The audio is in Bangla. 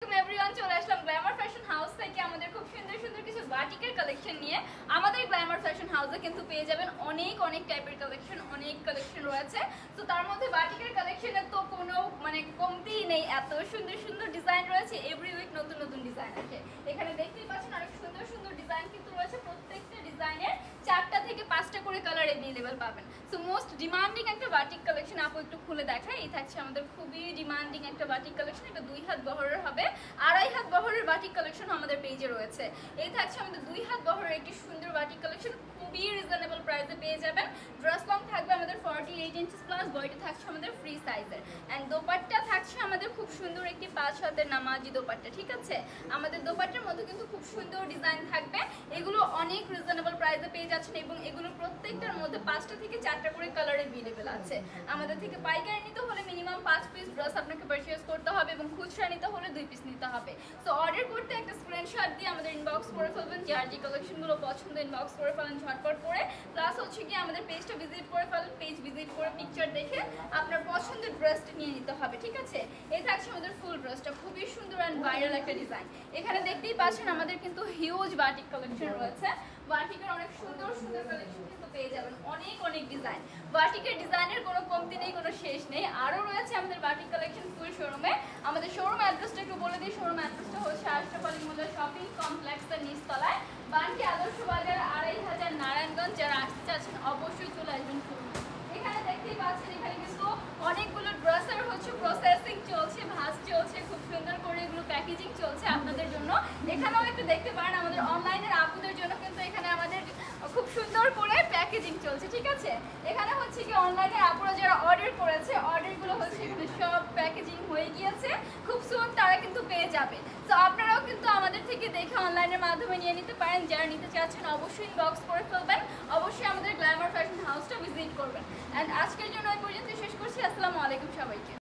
এভরিওয়ান, চলে আসলাম গ্ল্যামার ফ্যাশন হাউস থেকে আমাদের খুব সুন্দর সুন্দর কিছু বাটিকের কালেকশন নিয়ে। আমাদের গ্ল্যামার ফ্যাশন হাউসে কিন্তু পেয়ে যাবেন অনেক অনেক টাইপের কালেকশন, অনেক কালেকশন রয়েছে। তো তার মধ্যে বাটিকের কালেকশনের তো কোনো কমতিই নেই, এত সুন্দর সুন্দর ডিজাইন রয়েছে। এভরি উইক নতুন নতুন ডিজাইন আছে। এখানে দেখতেই পাচ্ছেন অনেক সুন্দর সুন্দর ডিজাইন কিন্তু রয়েছে। প্রত্যেকটা ডিজাইনের 4টা থেকে 5টা করে কালার অ্যাভেলেবেল পাবেন। সো মোস্ট ডিমান্ডিং একটা বাটিক কালেকশন আপু একটু খুলে দেখায়। এই থাকছে আমাদের খুবই ডিমান্ডিং একটা বাটিক কালেকশন। এটা 2 হাত বহরের হবে, 2.5 হাত বহরের বাটিক কালেকশন আমাদের পেজে রয়েছে। এই থাকছে আমাদের 2 হাত বহরের একটি সুন্দর বাটিক কালেকশন, খুবই রিজনেবল প্রাইসে পেয়ে যাবেন। ড্রেস লং থাকবে আমাদের 48 ইঞ্চিস প্লাস, বডিটা থাকছে আমাদের ফ্রি সাইজের। অ্যান্ড দোপাট্টা থাকছে আমাদের খুব সুন্দর একটি 5 হাতের নামাজি দোপাট্টা, ঠিক আছে। আমাদের দোপাট্টার মধ্যে কিন্তু খুব সুন্দর ডিজাইন থাকবে। এগুলো অনেক রিজনেবল প্রাইসে পেয়ে যাচ্ছেন এবং এগুলো প্রত্যেকটার মধ্যে 5টা থেকে 4টা করে কালার অ্যাভেলেবেল আছে। আমাদের থেকে পাইকারি নিতে হলে মিনিমাম 5 পিস ড্রেস আপনাকে পারচেজ করতে হবে এবং খুচরা নিতে হলে 2 পিস নিতে হবে। সো অর্ডার করতে একটা স্ক্রিনশট দিয়ে আমাদের ইনবক্স করে ফেলবেন, যার যে কালেকশনগুলো পছন্দ ইনবক্স করে ফেলেন ঝটপট করে। প্লাস হচ্ছে কি আমাদের পেজটা ভিজিট করে ফেলেন, পেজ ভিজিট করে পিকচার দেখে আপনার পছন্দের ড্রেসটা নিয়ে নিতে হবে, ঠিক আছে। এই থাকছে আমাদের ফুল ড্রেসটা, খুবই সুন্দর অ্যান্ড ভাইরাল একটা ডিজাইন। এখানে দেখতেই পাচ্ছেন আমাদের কিন্তু হিউজ বাটিক কালেকশন রয়েছে। বাটিকের অনেক সুন্দর সুন্দর কালেকশন কিন্তু পেয়ে যাবেন, অনেক অনেক ডিজাইন। বাটিকের ডিজাইনের কোনো কমতি নেই, কোনো শেষ নেই। আরও রয়েছে আমাদের বাটিক কালেকশন ফুল শোরুমে। আমাদের শোরুম অ্যাড্রেসটা একটু বলে দিই। শোরুম অ্যাড্রেসটা হচ্ছে আশরাফ আলী মোল্লা শপিং কমপ্লেক্সের নিচতলায়, বানকি আদর্শ বাজার 2500 নারায়ণগঞ্জ। যারা আসতে চাচ্ছেন অবশ্যই চলে আসবেন শোরুমে। এখানে দেখতেই পাচ্ছেন এখানে কিন্তু অনেকগুলো ড্রেসের হচ্ছে প্রসেসিং চলছে, ভাঁজ চলছে, খুব সুন্দর করে এগুলো প্যাকেজিং চলছে আপনাদের জন্য। এখানেও একটু দেখতে পারেন আমাদের অনলাইনের আপুদের জন্য কিন্তু এখানে আমাদের খুব সুন্দর করে প্যাকেজিং চলছে, ঠিক আছে। এখানে হচ্ছে কি অনলাইনের আপুরা যারা অর্ডার করেছে, অর্ডারগুলো হচ্ছে এখানে সব প্যাকেজিং হয়ে গিয়েছে, খুব সুন তারা কিন্তু পেয়ে যাবে। তো আপনারাও কিন্তু আমাদের থেকে দেখে অনলাইনের মাধ্যমে নিয়ে নিতে পারেন। যারা নিতে চাচ্ছেন অবশ্যই ইনবক্স করে ফেলবেন, অবশ্যই আমাদের গ্ল্যামার ফ্যাশন হাউসটা ভিজিট করবেন। অ্যান্ড আজকের জন্য এই পর্যন্ত শেষ করছি। আসসালামু আলাইকুম সবাইকে।